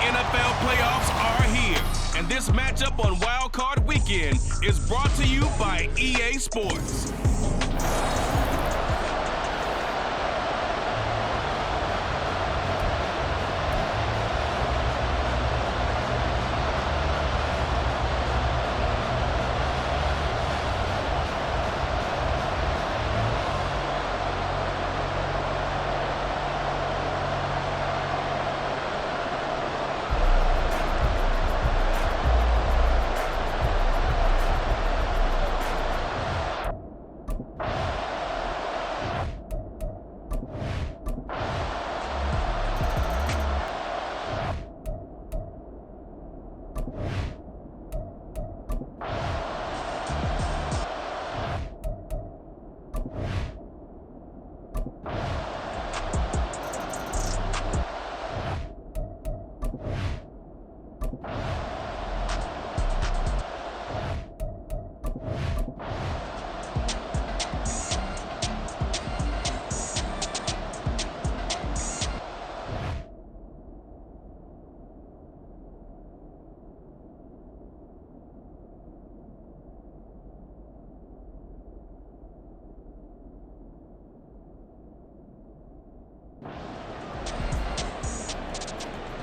NFL playoffs are here, and this matchup on Wild Card Weekend is brought to you by EA Sports.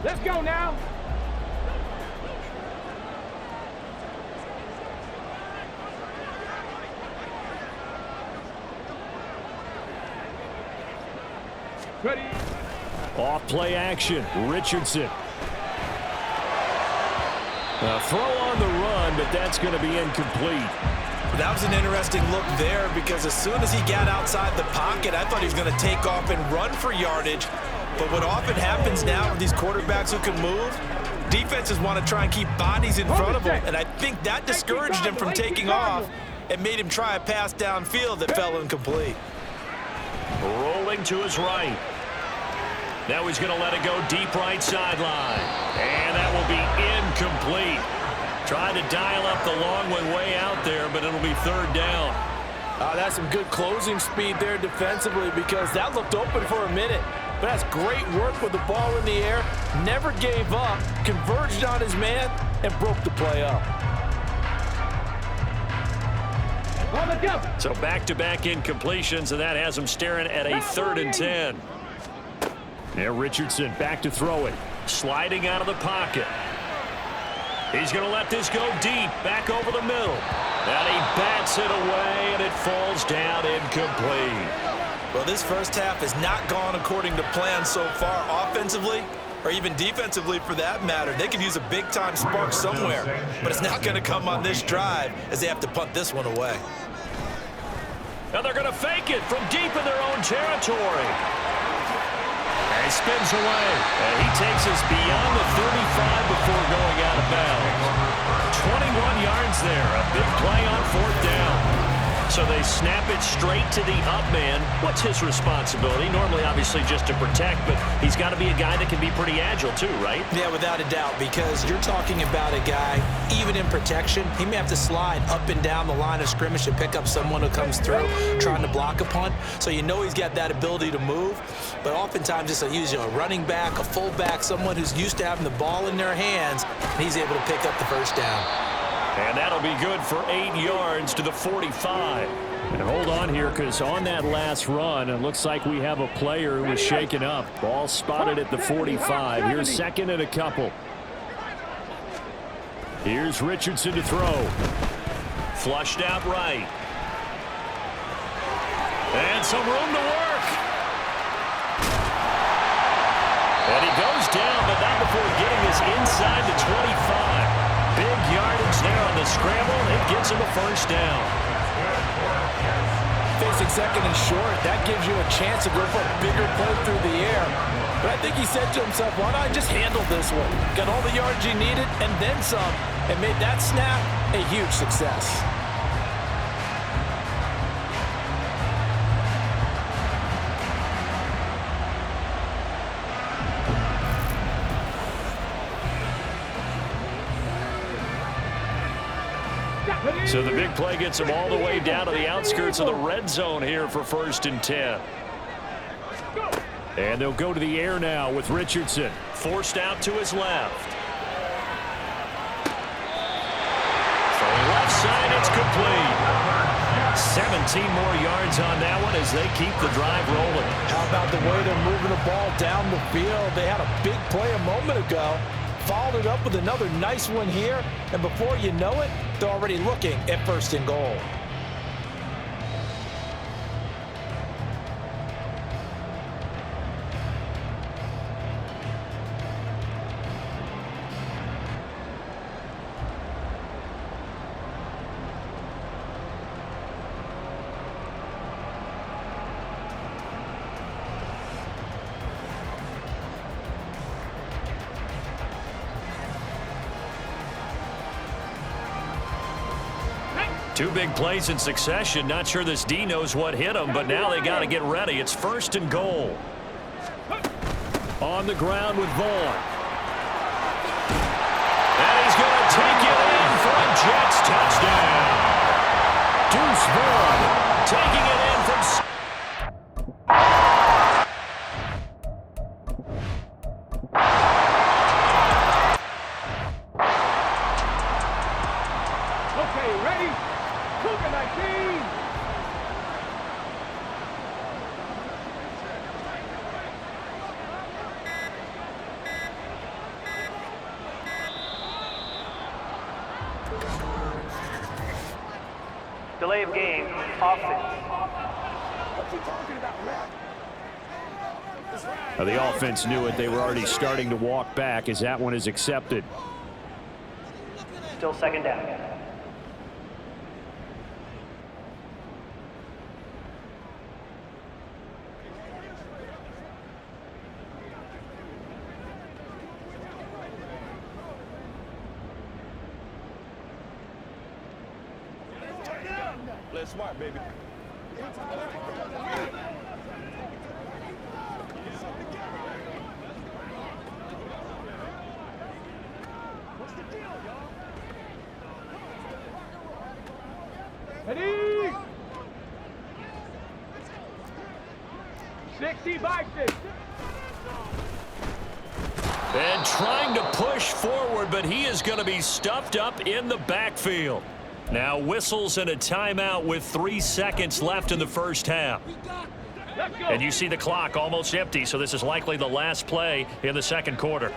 Let's go now. Ready. Off play action. Richardson. A throw on the run, but that's going to be incomplete. That was an interesting look there because as soon as he got outside the pocket, I thought he was going to take off and run for yardage. But what often happens now with these quarterbacks who can move, defenses want to try and keep bodies in front of them. And I think that discouraged him from taking off and made him try a pass downfield that fell incomplete. Rolling to his right. Now he's going to let it go deep right sideline. And that will be incomplete. Trying to dial up the long one way out there, but it'll be third down. That's some good closing speed there defensively because that looked open for a minute. But that's great work with the ball in the air. Never gave up, converged on his man, and broke the play up. So back-to-back incompletions, and that has him staring at a 3rd and 10. Now Richardson back to throw it. Sliding out of the pocket. He's going to let this go deep, back over the middle. And he bats it away, and it falls down incomplete. Well, this first half has not gone according to plan so far offensively, or even defensively for that matter. They could use a big-time spark somewhere, but it's not going to come on this drive as they have to punt this one away. And they're going to fake it from deep in their own territory. And he spins away, and he takes us beyond the 35 before going out of bounds. 21 yards there, a big play on 4th down. So they snap it straight to the up man. What's his responsibility? Normally, obviously, just to protect, but he's got to be a guy that can be pretty agile too, right? Yeah, without a doubt, because you're talking about a guy, even in protection, he may have to slide up and down the line of scrimmage to pick up someone who comes through trying to block a punt. So you know he's got that ability to move, but oftentimes it's a running back, a fullback, someone who's used to having the ball in their hands, and he's able to pick up the first down. And that'll be good for 8 yards to the 45. And hold on here, because on that last run, it looks like we have a player who was shaken up. Ball spotted at the 45. Here's 2nd and a couple. Here's Richardson to throw. Flushed out right. And some room to work. inside the 25. Big yardage there on the scramble. It gets him a first down. Facing second and short, that gives you a chance to go for a bigger play through the air. But I think he said to himself, why not just handle this one? Got all the yards he needed and then some, and made that snap a huge success. So the big play gets him all the way down to the outskirts of the red zone here for 1st and 10. And they'll go to the air now with Richardson. Forced out to his left. From the left side, it's complete. 17 more yards on that one as they keep the drive rolling. How about the way they're moving the ball down the field? They had a big play a moment ago. Followed it up with another nice one here, and before you know it, they're already looking at 1st and goal. Two big plays in succession. Not sure this D knows what hit him, but now they got to get ready. It's 1st and goal. On the ground with Vaughn. And he's going to take it in for a Jets touchdown. Deuce Vaughn taking it in from... Okay, ready? Cougar 19. Delay of game, offense. The offense knew it. They were already starting to walk back as that one is accepted. Still 2nd down. Play smart, baby. Ready? 60 by 6. And trying to push forward, but he is going to be stuffed up in the backfield. Now whistles and a timeout with 3 seconds left in the first half. And you see the clock almost empty, so this is likely the last play in the second quarter.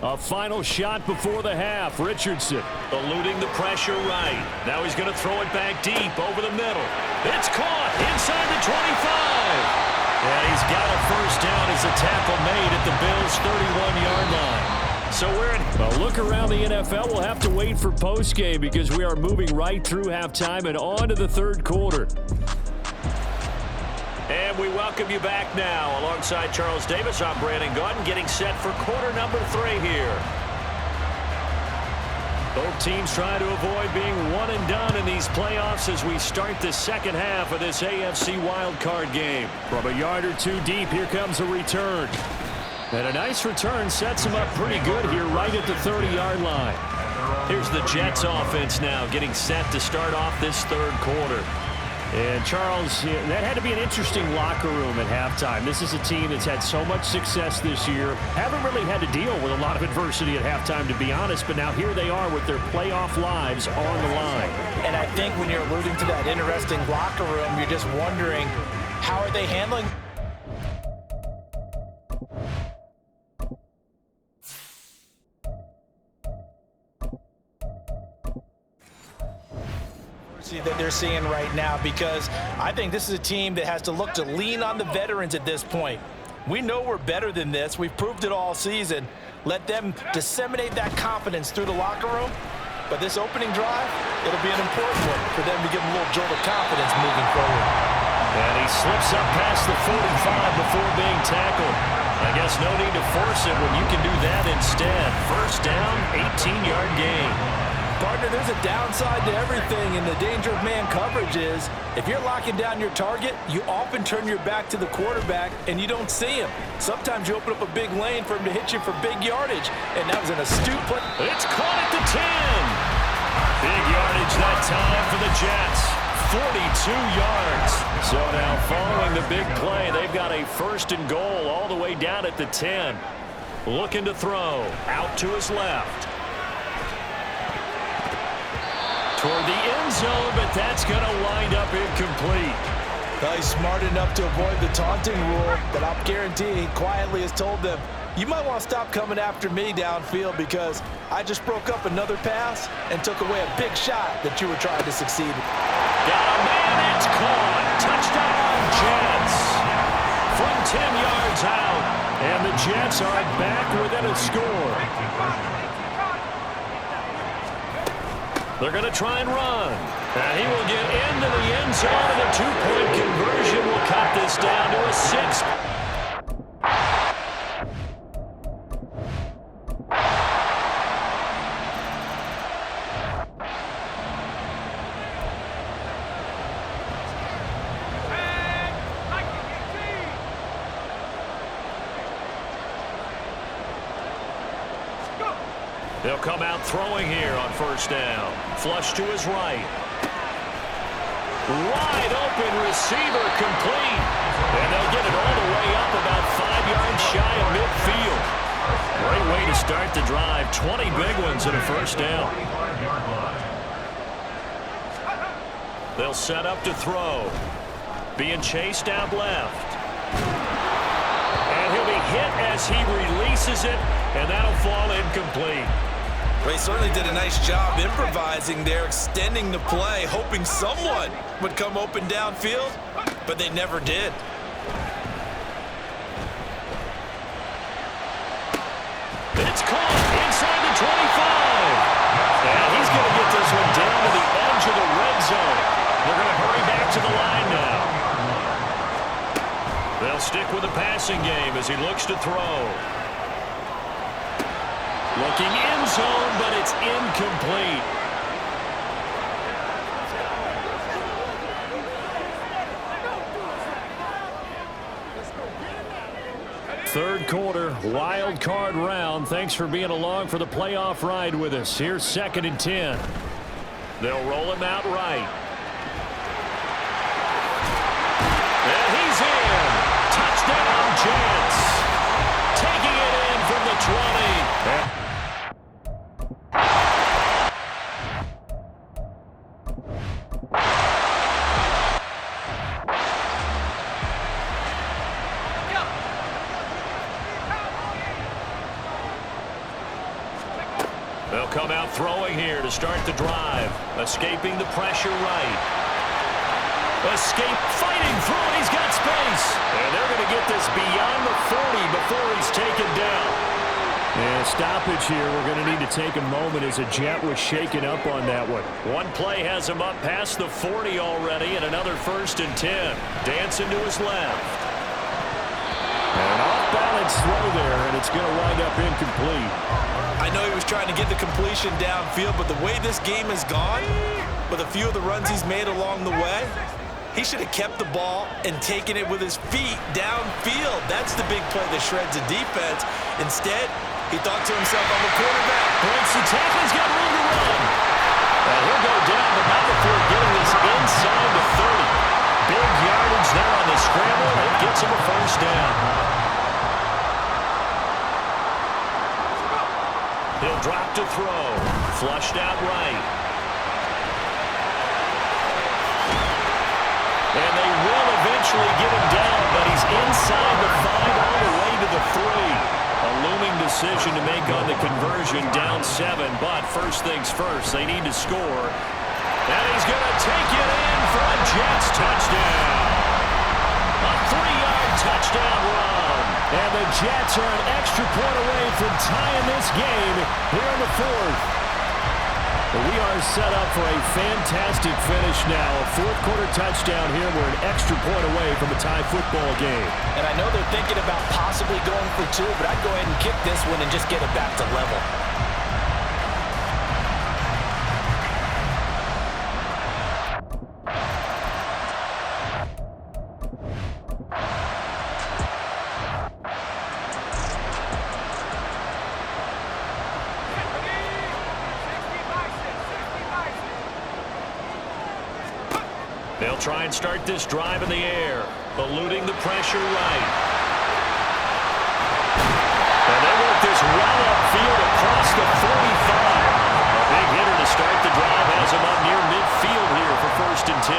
A final shot before the half. Richardson eluding the pressure right. Now he's going to throw it back deep over the middle. It's caught inside the 25. And he's got a first down as a tackle made at the Bills' 31-yard line. So we're in a look around the NFL. We'll have to wait for postgame because we are moving right through halftime and on to the third quarter. And we welcome you back now. Alongside Charles Davis, I'm Brandon Gaudin, getting set for quarter number 3 here. Both teams trying to avoid being one and done in these playoffs as we start the second half of this AFC wildcard game. From a yard or two deep, here comes a return. And a nice return sets him up pretty good here right at the 30-yard line. Here's the Jets offense now getting set to start off this third quarter. And Charles, that had to be an interesting locker room at halftime. This is a team that's had so much success this year. Haven't really had to deal with a lot of adversity at halftime, to be honest. But now here they are with their playoff lives on the line. And I think when you're alluding to that interesting locker room, you're just wondering, how are they handling? That they're seeing right now, because I think this is a team that has to look to lean on the veterans at this point. We know we're better than this. We've proved it all season. let them disseminate that confidence through the locker room. But this opening drive, it'll be an important one for them to give them a little jolt of confidence moving forward. And he slips up past the 45 before being tackled. I guess no need to force it when you can do that instead. First down, 18-yard gain. Partner, there's a downside to everything, and the danger of man coverage is if you're locking down your target, you often turn your back to the quarterback and you don't see him. Sometimes you open up a big lane for him to hit you for big yardage, and that was an astute play. It's caught at the 10. Big yardage that time for the Jets. 42 yards. So now following the big play, they've got a first and goal all the way down at the 10. Looking to throw. Out to his left. Toward the end zone, but that's going to wind up incomplete. Well, he's smart enough to avoid the taunting rule, but I'll guarantee he quietly has told them, you might want to stop coming after me downfield because I just broke up another pass and took away a big shot that you were trying to succeed. Got a man, it's caught. Touchdown, Jets. From 10 yards out, and the Jets are back within a score. They're going to try and run. And he will get into the end zone, and a two-point conversion will cut this down to a 6. They'll come out throwing here on first down. Flush to his right. Wide open receiver complete. And they'll get it all the way up about 5 yards shy of midfield. Great way to start the drive. 20 big ones and a first down. They'll set up to throw. Being chased out left. And he'll be hit as he releases it, and that'll fall incomplete. He certainly did a nice job improvising there, extending the play, hoping someone would come open downfield, but they never did. It's caught inside the 25. And he's going to get this one down to the edge of the red zone. They're going to hurry back to the line now. They'll stick with the passing game as he looks to throw. Looking in zone, but it's incomplete. Third quarter, wild card round. Thanks for being along for the playoff ride with us. Here's 2nd and 10. They'll roll him out right. And he's in. Touchdown, Jets. Taking it in from the 20. They'll come out throwing here to start the drive. Escaping the pressure right. Escape, fighting through it. He's got space. And they're going to get this beyond the 40 before he's taken down. Yeah, stoppage here. We're going to need to take a moment as a Jet was shaken up on that one. One play has him up past the 40 already, and another 1st and 10. Dancing to his left. An off-balance throw there, and it's going to wind up incomplete. I know he was trying to get the completion downfield, but the way this game has gone, with a few of the runs he's made along the way, he should have kept the ball and taken it with his feet downfield. That's the big play that shreds the defense. Instead, he thought to himself, I'm a quarterback. Breaks the tackle, he's got room to run. And he'll go down, but not before getting this inside the 30. Big yardage there on the scramble, and it gets him a first down. He'll drop to throw. Flushed out right. And they will eventually get him down, but he's inside the 5 all the way to the 3. A looming decision to make on the conversion, down 7. But first things first, they need to score. And he's going to take it in for a Jets touchdown. A 3-yard touchdown run. And the Jets are an extra point away from tying this game here in the fourth. But we are set up for a fantastic finish now. A fourth-quarter touchdown here. We're an extra point away from a tie football game. And I know they're thinking about possibly going for two, but I'd go ahead and kick this one and just get it back to level. They'll try and start this drive in the air, eluding the pressure right. And they work this well upfield across the 45. A big hitter to start the drive has him up near midfield here for 1st and 10.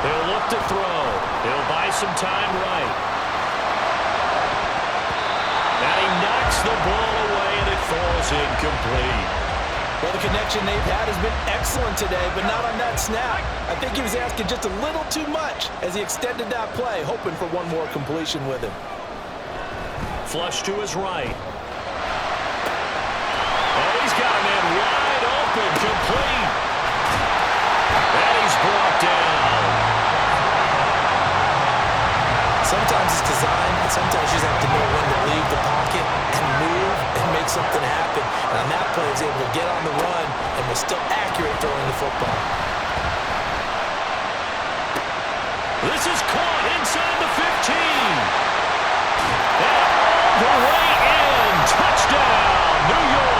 They'll look to throw. He'll buy some time right. And he knocks the ball away, and it falls incomplete. Well, the connection they've had has been excellent today, but not on that snap. I think he was asking just a little too much as he extended that play, hoping for one more completion with him. Flush to his right. Oh, he's got a man wide open, complete. And he's brought down. Sometimes it's design, and sometimes you just have to know when to leave the pocket and move and make something happen. And on that play, he was able to get on the run and was still accurate throwing the football. This is caught inside the 15. And all the way in. Touchdown, New York.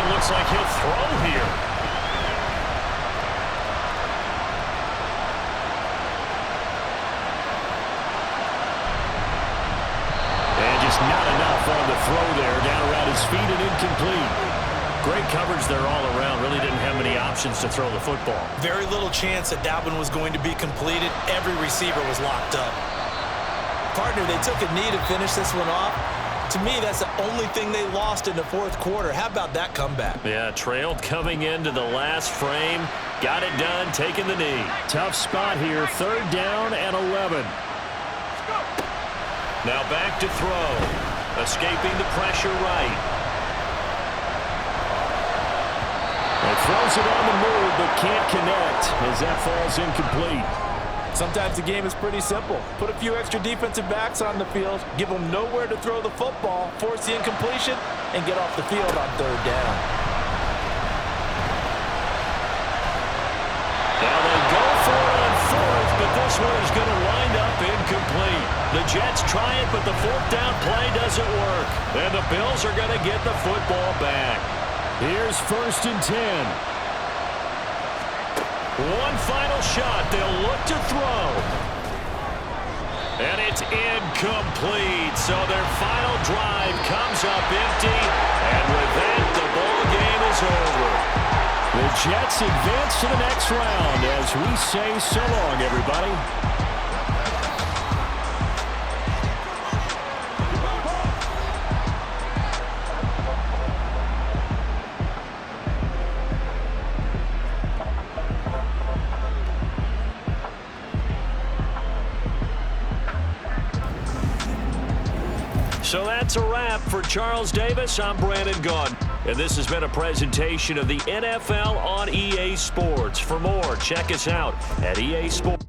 Looks like he'll throw here. And just not enough on the throw there. Down around his feet and incomplete. Great coverage there all around. Really didn't have many options to throw the football. Very little chance that one was going to be completed. Every receiver was locked up. Partner, they took a knee to finish this one off. To me, that's the only thing they lost in the fourth quarter. How about that comeback? Yeah, trailed coming into the last frame. Got it done, taking the knee. Tough spot here, 3rd down and 11. Now back to throw. Escaping the pressure right. It throws it on the move, but can't connect as that falls incomplete. Sometimes the game is pretty simple. Put a few extra defensive backs on the field, give them nowhere to throw the football, force the incompletion, and get off the field on 3rd down. Now they go for it on 4th, but this one is going to wind up incomplete. The Jets try it, but the 4th down play doesn't work. And the Bills are going to get the football back. Here's 1st and 10. One final shot. They'll look to throw. And it's incomplete. So their final drive comes up empty. And with that, the ball game is over. The Jets advance to the next round as we say so long, everybody. So that's a wrap for Charles Davis. I'm Brandon Gaudin. And this has been a presentation of the NFL on EA Sports. For more, check us out at EA Sports.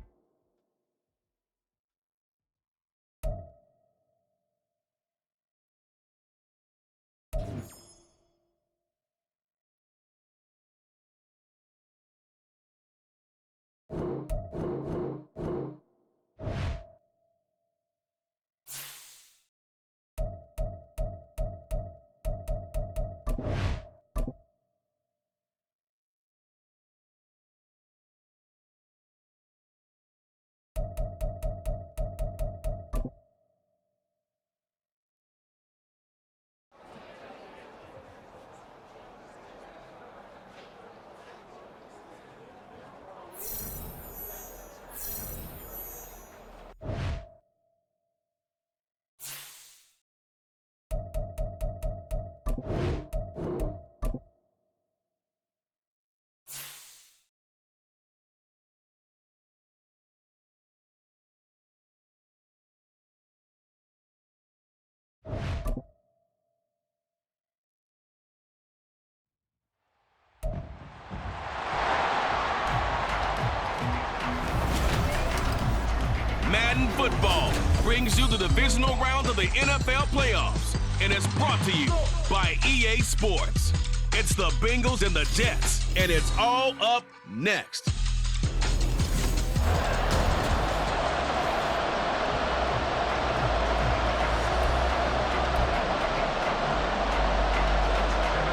Madden Football brings you the divisional round of the NFL playoffs, and it's brought to you by EA Sports. It's the Bengals and the Jets, and it's all up next.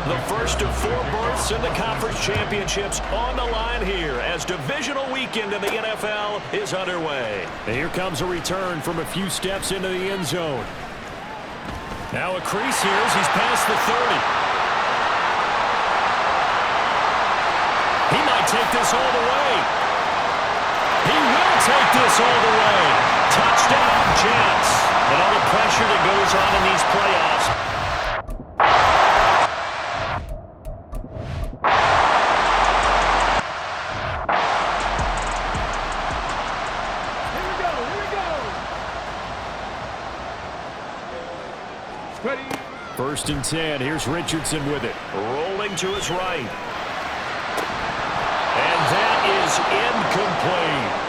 The first of 4 berths in the conference championships on the line here as divisional weekend in the NFL is underway. And here comes a return from a few steps into the end zone. Now a crease here as he's past the 30. He might take this all the way. He will take this all the way. Touchdown, Jets. And all the pressure that goes on in these playoffs. Ready. 1st and 10. Here's Richardson with it. Rolling to his right. And that is incomplete.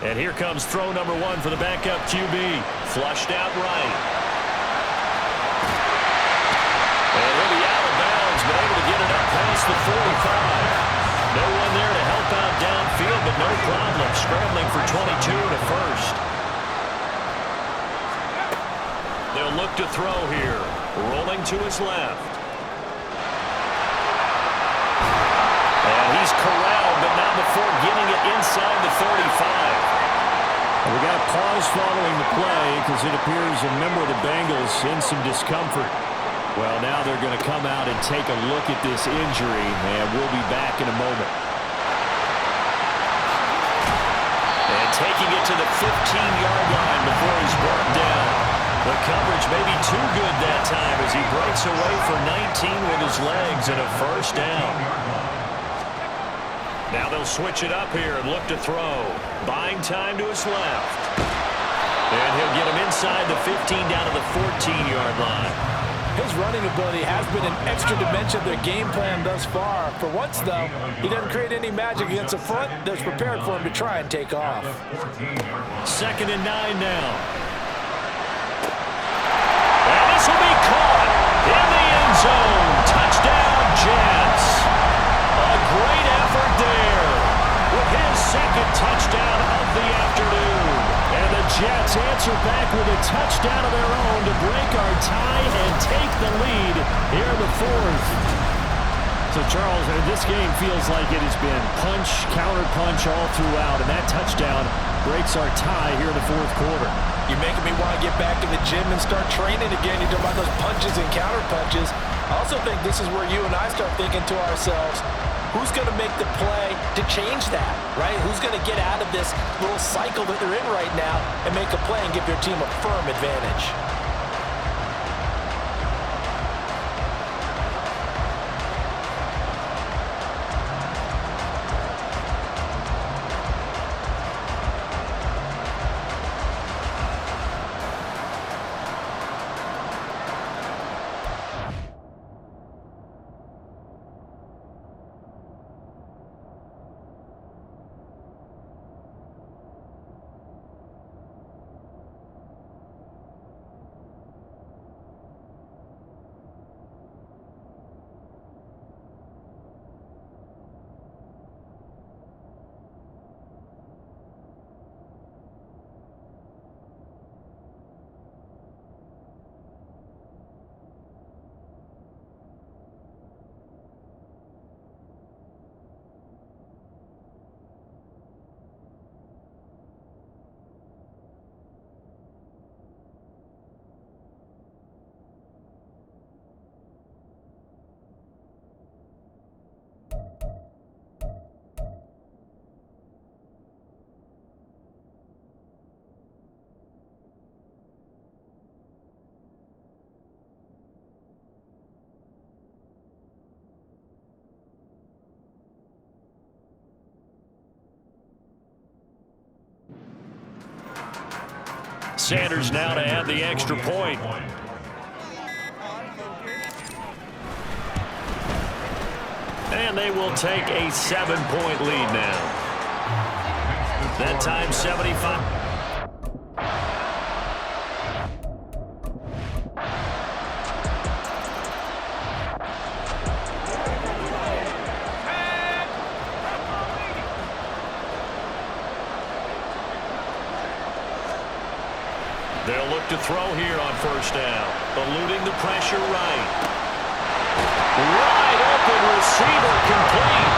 And here comes throw number 1 for the backup QB. Flushed out right. And he'll be out of bounds, but able to get it up past the 45. No one there to help out downfield, but no problem. Scrambling for 22 to first. They'll look to throw here. Rolling to his left. And he's corralled, but not before getting it inside the 35. We got a pause following the play because it appears a member of the Bengals in some discomfort. Well, now they're going to come out and take a look at this injury, and we'll be back in a moment. And taking it to the 15-yard line before he's brought down. The coverage may be too good that time as he breaks away for 19 with his legs and a first down. Now they'll switch it up here and look to throw. Buying time to his left. And he'll get him inside the 15 down to the 14-yard line. His running ability has been an extra dimension of their game plan thus far. For once, though, he doesn't create any magic against the front that's prepared for him to try and take off. 2nd and 9 now. And this will be caught in the end zone. Touchdown, Jets. A great effort there with his 2nd touchdown of the afternoon. And the Jets answer back with a touchdown of their own to break our tie and take the lead here in the 4th. So, Charles, this game feels like it has been punch, counter-punch all throughout, and that touchdown breaks our tie here in the 4th quarter. You're making me want to get back in the gym and start training again. You're talking about those punches and counter-punches. I also think this is where you and I start thinking to ourselves, who's going to make the play to change that, right? Who's going to get out of this little cycle that they're in right now and make a play and give their team a firm advantage? Sanders now to add the extra point. And they will take a 7-point lead now. That time 75. They'll look to throw here on first down. Eluding the pressure right. Wide open receiver complete.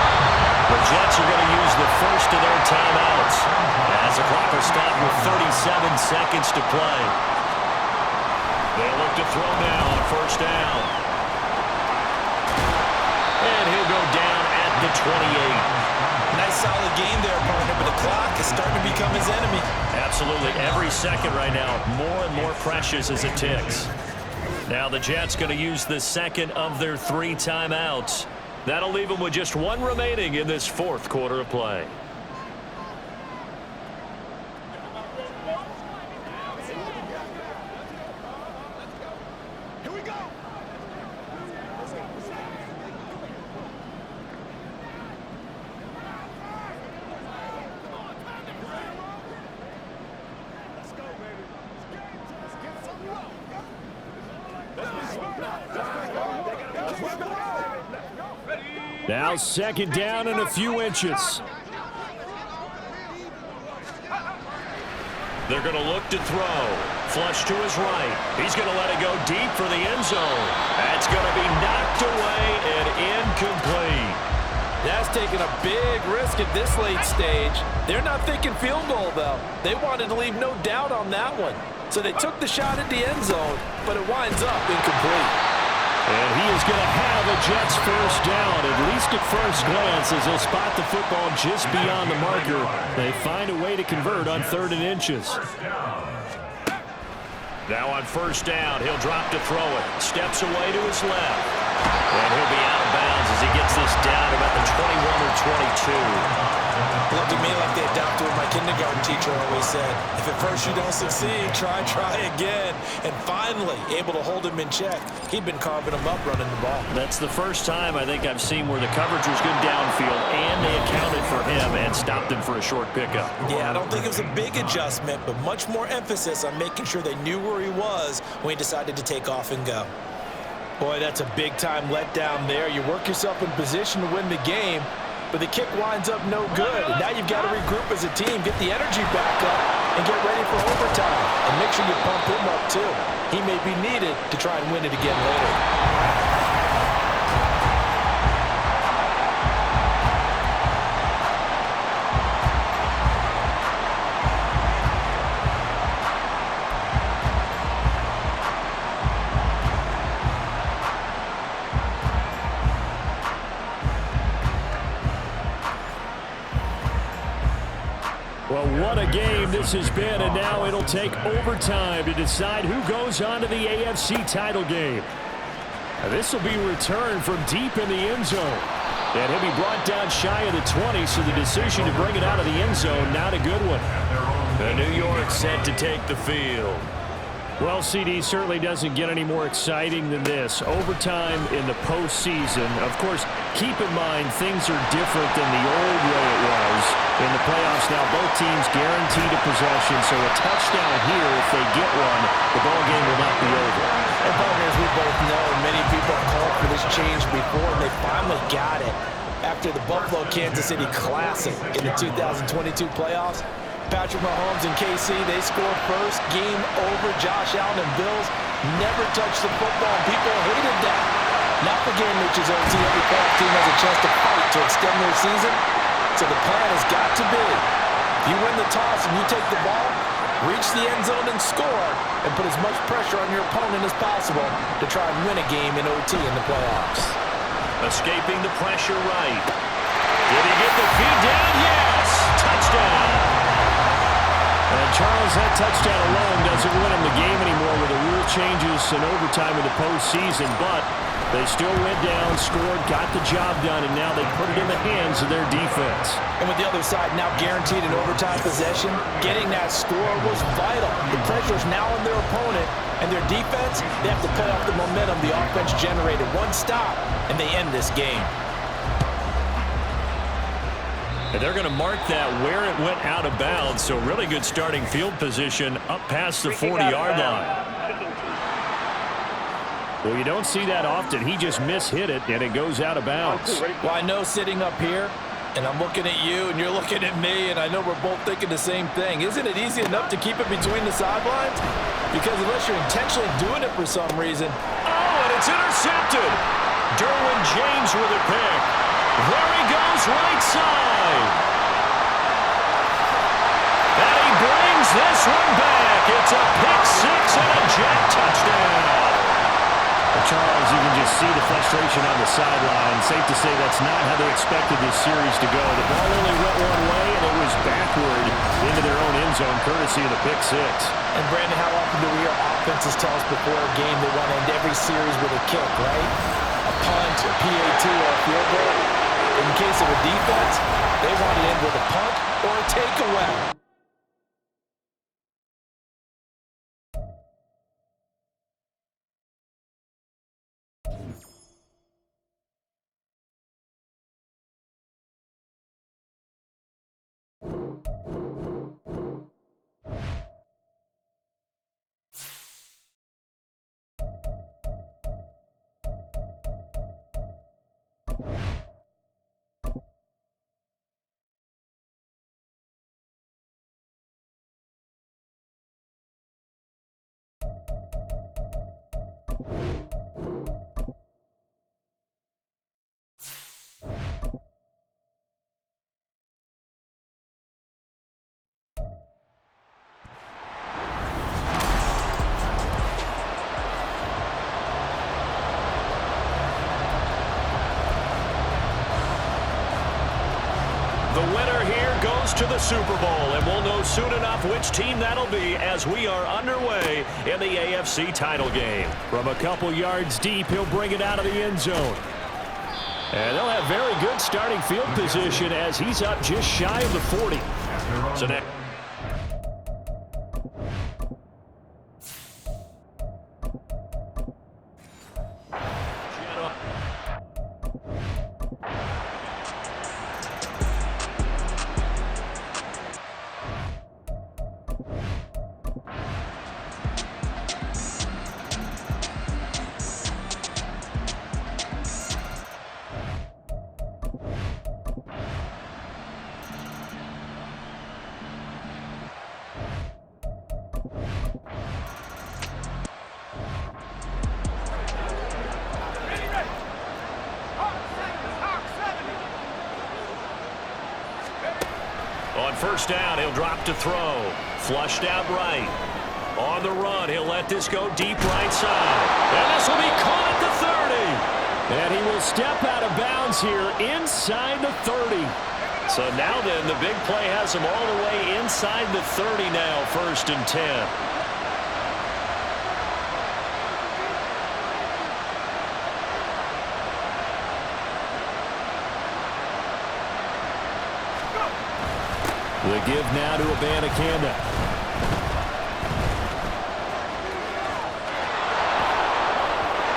The Jets are going to use the first of their timeouts as the clock will stop with 37 seconds to play. They'll look to throw now on first down. And he'll go down at the 28. Nice solid game there, partner, but the clock is starting to become his enemy. Absolutely. Every second right now, more and more precious as it ticks. Now the Jets going to use the second of their 3 timeouts. That'll leave them with just 1 remaining in this 4th quarter of play. Now 2nd down and a few inches. They're going to look to throw. Flush to his right. He's going to let it go deep for the end zone. That's going to be knocked away and incomplete. That's taking a big risk at this late stage. They're not thinking field goal, though. They wanted to leave no doubt on that one. So they took the shot at the end zone, but it winds up incomplete. And he is going to have a Jets first down, at least at first glance, as they'll spot the football just beyond the marker. They find a way to convert on 3rd and inches. Now on first down, he'll drop to throw it. Steps away to his left. And he'll be out of bounds as he gets this down to about the 21 or 22. Looked at me like they adopted what my kindergarten teacher always said. If at first you don't succeed, try again. And finally, able to hold him in check. He'd been carving him up running the ball. That's the first time I think I've seen where the coverage was good downfield and they accounted for him and stopped him for a short pickup. Yeah, I don't think it was a big adjustment, but much more emphasis on making sure they knew where he was when he decided to take off and go. Boy, that's a big-time letdown there. You work yourself in position to win the game, but the kick winds up no good. And now you've got to regroup as a team, get the energy back up, and get ready for overtime. And make sure you pump him up, too. He may be needed to try and win it again later. Well, what a game this has been, and now it'll take overtime to decide who goes on to the AFC title game. This will be returned from deep in the end zone. And he'll be brought down shy of the 20, so the decision to bring it out of the end zone, not a good one. The New York set to take the field. Well, CD, certainly doesn't get any more exciting than this. Overtime in the postseason. Of course, keep in mind things are different than the old way it was. In the playoffs now, both teams guaranteed a possession, so a touchdown here, if they get one, the ball game will not be over. And partners, we both know many people have called for this change before, and they finally got it. After the Buffalo-Kansas City Classic in the 2022 playoffs, Patrick Mahomes and KC, they scored first. Game over. Josh Allen and Bills never touched the football. People hated that. Now the game reaches OT. Every playoff team has a chance to fight to extend their season. So the plan has got to be, you win the toss and you take the ball, reach the end zone and score, and put as much pressure on your opponent as possible to try and win a game in OT in the playoffs. Escaping the pressure right. Did he get the feed down? Yes! Touchdown! And Charles Charles, that touchdown alone doesn't win them the game anymore with the rule changes and overtime in the postseason, but they still went down, scored, got the job done, and now they put it in the hands of their defense. And with the other side now guaranteed an overtime possession, getting that score was vital. The pressure's now on their opponent, and their defense, they have to play off the momentum the offense generated. One stop, and they end this game. And they're going to mark that where it went out of bounds, so really good starting field position up past the 40-yard line. Well, you don't see that often. He just mishit it, and it goes out of bounds. Well, I know sitting up here, and I'm looking at you, and you're looking at me, and I know we're both thinking the same thing. Isn't it easy enough to keep it between the sidelines? Because unless you're intentionally doing it for some reason. Oh, and it's intercepted. Derwin James with a pick. There he goes, right side. And he brings this one back. It's a pick six and a Jet touchdown. Well, Charles, you can just see the frustration on the sideline. Safe to say that's not how they expected this series to go. The ball only went one way, and it was backward into their own end zone, courtesy of the pick six. And, Brandon, how often do we hear offenses tell us before a game they want to end every series with a kick, right? A punt, a PAT, or a field goal. In case of a defense, they want to end with a punt or a takeaway. The winner here goes to the Super Bowl, and we'll know soon enough which team that'll be as we are underway in the AFC title game. From a couple yards deep, he'll bring it out of the end zone. And they'll have very good starting field position as he's up just shy of the 40. So now on first down, he'll drop to throw. Flushed out right. On the run, he'll let this go deep right side. And this will be caught at the 30. And he will step out of bounds here inside the 30. So now then, the big play has him all the way inside the 30 now, 1st and 10. The give now to Abanikanda.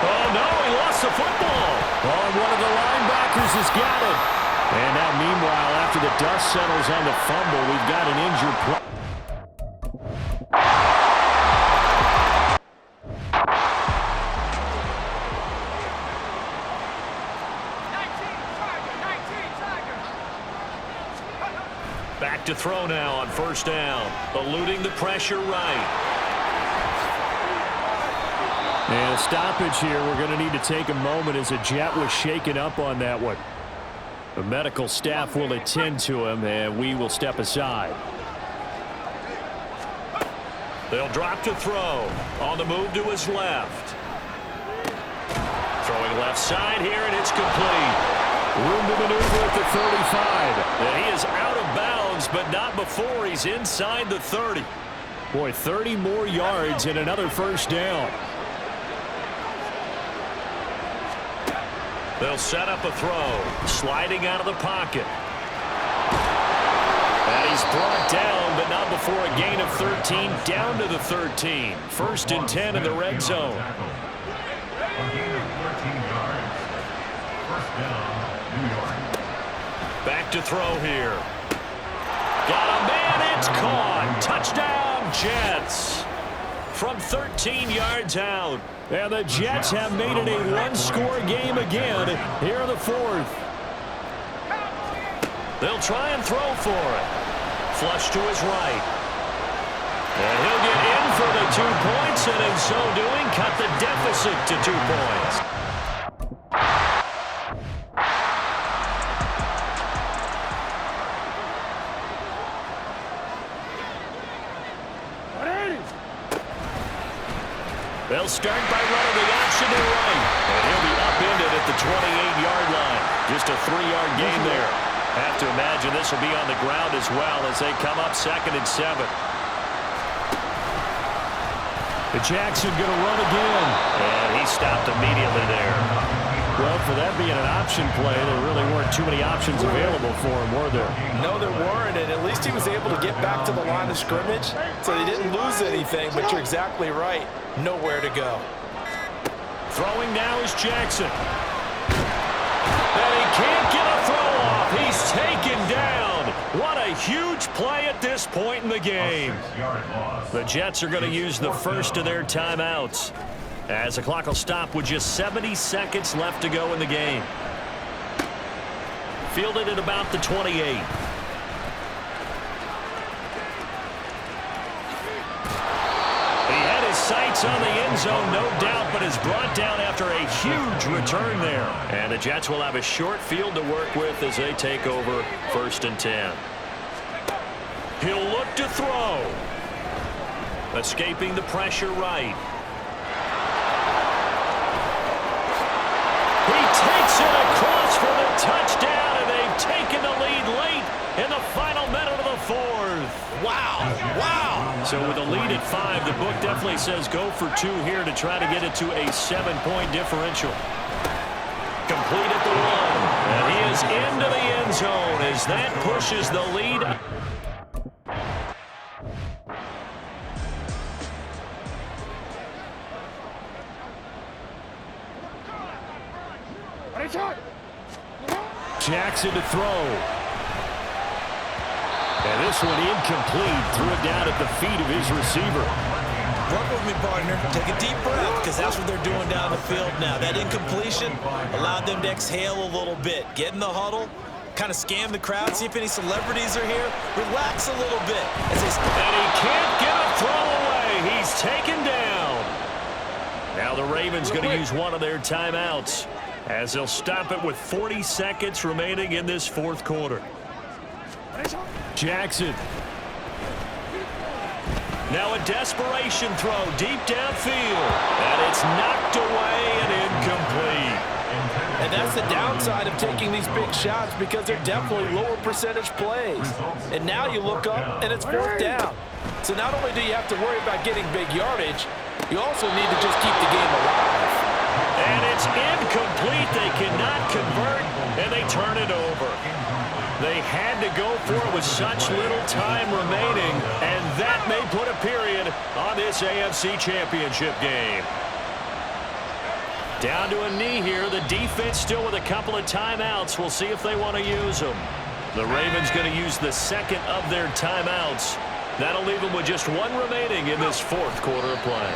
Oh, no, he lost the football. Oh, one of the linebackers has got it. And now, meanwhile, after the dust settles on the fumble, we've got an injured player. Back to throw now on first down. Eluding the pressure right. And a stoppage here. We're going to need to take a moment as a Jet was shaken up on that one. The medical staff will attend to him, and we will step aside. They'll drop to throw. On the move to his left. Throwing left side here, and it's complete. Room to maneuver at the 35. And he is out of bounds, but not before he's inside the 30. Boy, 30 more yards and another first down. They'll set up a throw. Sliding out of the pocket. And he's brought down, but not before a gain of 13, down to the 13. First and 10 in the red zone. Back to throw here. Got a man, it's caught. Touchdown, Jets. From 13 yards out. And the Jets have made it a one-score game again here in the fourth. They'll try and throw for it. Flush to his right. And he'll get in for the 2 points, and in so doing, cut the deficit to 2 points. They'll start by running the option to the right. And he'll be upended at the 28-yard line. Just a 3-yard gain there. Have to imagine this will be on the ground as well as they come up 2nd and 7. The Jackson going to run again. And he stopped immediately there. Well, for that being an option play, there really weren't too many options available for him, were there? No, there weren't, and at least he was able to get back to the line of scrimmage, so he didn't lose anything, but you're exactly right. Nowhere to go. Throwing now is Jackson. And he can't get a throw off. He's taken down. What a huge play at this point in the game. The Jets are going to use the first of their timeouts, as the clock will stop with just 70 seconds left to go in the game. Fielded at about the 28. Sights on the end zone, no doubt, but is brought down after a huge return there. And the Jets will have a short field to work with as they take over 1st and 10. He'll look to throw. Escaping the pressure right. He takes it across for the touchdown, and they've taken the lead late in the final minute of the fourth. Wow. Wow. So with a lead at 5, the book definitely says go for 2 here to try to get it to a 7-point differential. Complete at the 1. And he is into the end zone as that pushes the lead. Jackson to throw. And this one incomplete. Threw it down at the feet of his receiver. Work with me, partner. Take a deep breath, because that's what they're doing down the field now. That incompletion allowed them to exhale a little bit. Get in the huddle, kind of scan the crowd, see if any celebrities are here. Relax a little bit. And he can't get a throw away. He's taken down. Now the Ravens going to use one of their timeouts, as they'll stop it with 40 seconds remaining in this fourth quarter. Jackson. Now a desperation throw deep downfield. And it's knocked away and incomplete. And that's the downside of taking these big shots, because they're definitely lower percentage plays. And now you look up and it's 4th down. So not only do you have to worry about getting big yardage, you also need to just keep the game alive. And it's incomplete. They cannot convert, and they turn it over. They had to go for it with such little time remaining, and that may put a period on this AFC Championship game. Down to a knee here. The defense still with a couple of timeouts. We'll see if they want to use them. The Ravens going to use the second of their timeouts. That'll leave them with just 1 remaining in this fourth quarter of play.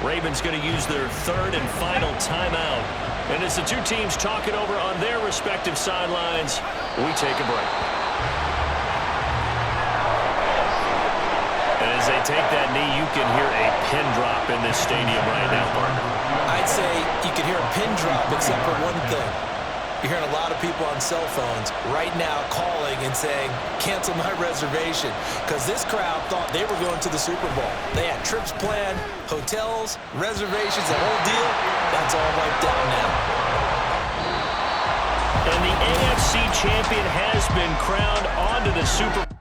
Ravens going to use their 3rd and final timeout. And as the 2 teams talk it over on their respective sidelines, we take a break. And as they take that knee, you can hear a pin drop in this stadium right now, partner. I'd say you can hear a pin drop except for one thing. You're hearing a lot of people on cell phones right now calling and saying, cancel my reservation, because this crowd thought they were going to the Super Bowl. They had trips planned, hotels, reservations, the whole deal. That's all wiped out now. And the AFC champion has been crowned onto the Super Bowl.